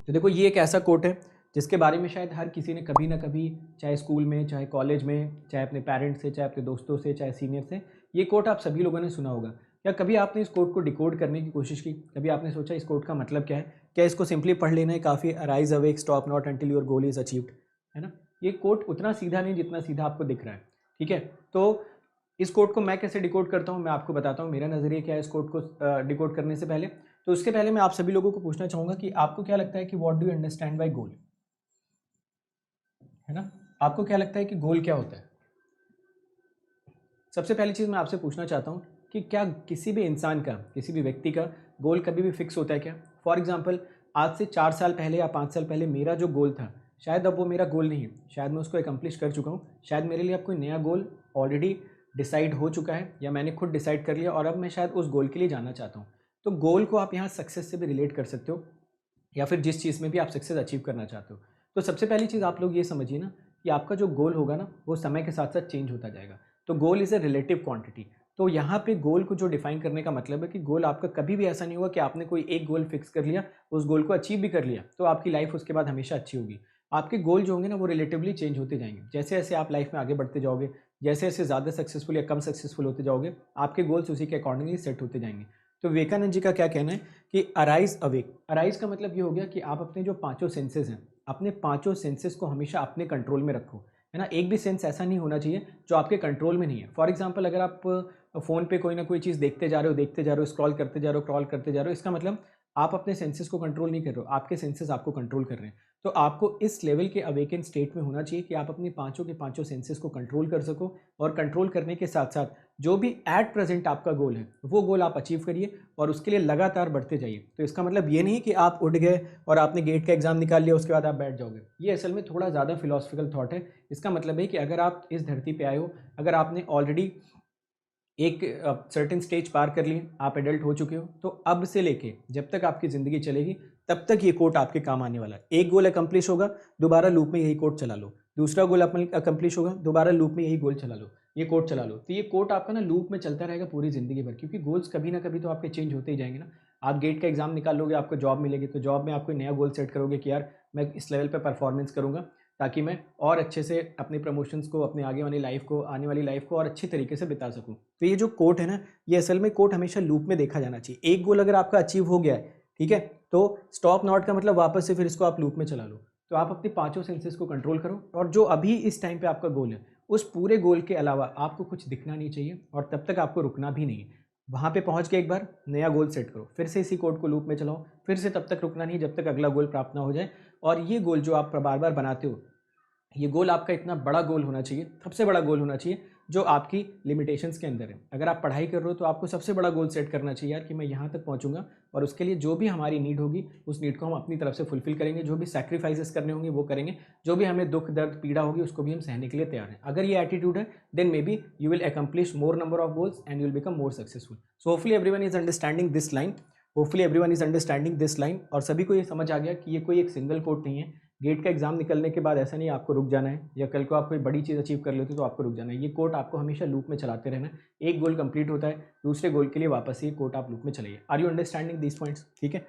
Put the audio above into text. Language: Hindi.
तो देखो ये एक ऐसा कोट है जिसके बारे में शायद हर किसी ने कभी ना कभी, चाहे स्कूल में, चाहे कॉलेज में, चाहे अपने पेरेंट्स से, चाहे अपने दोस्तों से, चाहे सीनियर से, ये कोट आप सभी लोगों ने सुना होगा। क्या कभी आपने इस कोट को डिकोड करने की कोशिश की? कभी आपने सोचा इस कोट का मतलब क्या है? क्या इसको सिंपली पढ़ लेना है काफ़ी, arise awake stop not until your goal is achieved, है ना? ये कोट उतना सीधा नहीं जितना सीधा आपको दिख रहा है, ठीक है? तो इस कोड को मैं कैसे डिकोड करता हूँ मैं आपको बताता हूँ, मेरा नज़रिया क्या है इस कोड को डिकोड करने से पहले। तो उसके पहले मैं आप सभी लोगों को पूछना चाहूँगा कि आपको क्या लगता है कि what do you understand by goal, है ना? आपको क्या लगता है कि गोल क्या होता है? सबसे पहली चीज़ मैं आपसे पूछना चाहता हूँ कि क्या किसी भी इंसान का, किसी भी व्यक्ति का गोल कभी भी फिक्स होता है क्या? फॉर एग्जाम्पल, आज से 4 साल पहले या 5 साल पहले मेरा जो गोल था, शायद अब वो मेरा गोल नहीं है, शायद मैं उसको एकम्प्लिश कर चुका हूँ, शायद मेरे लिए अब कोई नया गोल ऑलरेडी डिसाइड हो चुका है या मैंने खुद डिसाइड कर लिया और अब मैं शायद उस गोल के लिए जाना चाहता हूँ। तो गोल को आप यहाँ सक्सेस से भी रिलेट कर सकते हो या फिर जिस चीज़ में भी आप सक्सेस अचीव करना चाहते हो। तो सबसे पहली चीज़ आप लोग ये समझिए ना कि आपका जो गोल होगा ना वो समय के साथ साथ चेंज होता जाएगा। तो goal is a relative quantity. तो यहाँ पे गोल को जो डिफाइन करने का मतलब है कि गोल आपका कभी भी ऐसा नहीं होगा कि आपने कोई एक गोल फिक्स कर लिया, उस गोल को अचीव भी कर लिया तो आपकी लाइफ उसके बाद हमेशा अच्छी होगी। आपके गोल जो होंगे ना वो रिलेटिवली चेंज होते जाएंगे। जैसे जैसे आप लाइफ में आगे बढ़ते जाओगे, जैसे जैसे ज़्यादा सक्सेसफुल या कम सक्सेसफुल होते जाओगे, आपके गोल्स उसी के अकॉर्डिंगली सेट होते जाएंगे। तो विवेकानंद जी का क्या कहना है कि अराइज अवेक, अराइज का मतलब ये हो गया कि आप अपने जो पांचों सेंसेस हैं, अपने पांचों सेंसेस को हमेशा अपने कंट्रोल में रखो, है ना? एक भी सेंस ऐसा नहीं होना चाहिए जो आपके कंट्रोल में नहीं है। फॉर एग्जाम्पल, अगर आप फ़ोन पे कोई ना कोई चीज़ देखते जा रहे हो, स्क्रॉल करते जा रहे हो, क्रॉल करते जा रहे हो, इसका मतलब आप अपने सेंसेस को कंट्रोल नहीं कर रहे हो, आपके सेंसेस आपको कंट्रोल कर रहे हैं। तो आपको इस लेवल के अवेकन स्टेट में होना चाहिए कि आप अपनी पांचों के पांचों सेंसेस को कंट्रोल कर सको और कंट्रोल करने के साथ साथ जो भी एट प्रेजेंट आपका गोल है वो गोल आप अचीव करिए और उसके लिए लगातार बढ़ते जाइए। तो इसका मतलब ये नहीं कि आप उठ गए और आपने गेट का एग्जाम निकाल लिया उसके बाद आप बैठ जाओगे। ये असल में थोड़ा ज़्यादा फिलोसफिकल थॉट है। इसका मतलब है कि अगर आप इस धरती पे आए हो, अगर आपने ऑलरेडी एक सर्टेन स्टेज पार कर ली, आप एडल्ट हो चुके हो, तो अब से लेके जब तक आपकी ज़िंदगी चलेगी तब तक ये कोट आपके काम आने वाला है। एक गोल अकम्प्लिश होगा, दोबारा लूप में यही कोट चला लो। दूसरा गोल अकम्प्लिश होगा, दोबारा लूप में यही गोल चला लो, ये कोट चला लो। तो ये कोट आपका ना लूप में चलता रहेगा पूरी ज़िंदगी भर, क्योंकि गोल्स कभी ना कभी तो आपके चेंज होते ही जाएंगे ना। आप गेट का एग्जाम निकाल लोगे, आपको जॉब मिलेगी, तो जॉब में आप कोई नया गोल सेट करोगे कि यार मैं इस लेवल पर परफॉर्मेंस करूंगा ताकि मैं और अच्छे से अपने प्रमोशंस को, अपने आगे वाली लाइफ को, आने वाली लाइफ को और अच्छी तरीके से बिता सकूं। तो ये जो कोट है ना, ये असल में कोट हमेशा लूप में देखा जाना चाहिए। एक गोल अगर आपका अचीव हो गया है, ठीक है, तो स्टॉप नॉट का मतलब वापस से फिर इसको आप लूप में चला लो। तो आप अपने पांचों सेंसेस को कंट्रोल करो और जो अभी इस टाइम पे आपका गोल है उस पूरे गोल के अलावा आपको कुछ दिखना नहीं चाहिए और तब तक आपको रुकना भी नहीं है। वहां पे पहुंच के एक बार नया गोल सेट करो, फिर से इसी कोड को लूप में चलाओ, फिर से तब तक रुकना नहीं जब तक अगला गोल प्राप्त ना हो जाए। और ये गोल जो आप बार बार बनाते हो, ये गोल आपका इतना बड़ा गोल होना चाहिए, सबसे बड़ा गोल होना चाहिए जो आपकी लिमिटेशंस के अंदर है। अगर आप पढ़ाई कर रहे हो तो आपको सबसे बड़ा गोल सेट करना चाहिए यार कि मैं यहाँ तक पहुँचूंगा और उसके लिए जो भी हमारी नीड होगी उस नीड को हम अपनी तरफ से फुलफिल करेंगे, जो भी सैक्रिफाइसेस करने होंगे वो करेंगे, जो भी हमें दुख दर्द पीड़ा होगी उसको भी हम सहने के लिए तैयार हैं। अगर ये एटीट्यूड है then maybe you will accomplish more number of goals and you will become more successful. So hopefully everyone is understanding this line, hopefully everyone is understanding this line. और सभी को ये समझ आ गया कि ये कोई एक सिंगल कोट नहीं है। गेट का एग्जाम निकलने के बाद ऐसा नहीं आपको रुक जाना है, या कल को आप कोई बड़ी चीज़ अचीव कर लेते हो तो आपको रुक जाना है। ये कोट आपको हमेशा लूप में चलाते रहना है। एक गोल कंप्लीट होता है, दूसरे गोल के लिए वापस ये कोट आप लूप में चलाइए। Are you understanding these points? ठीक है,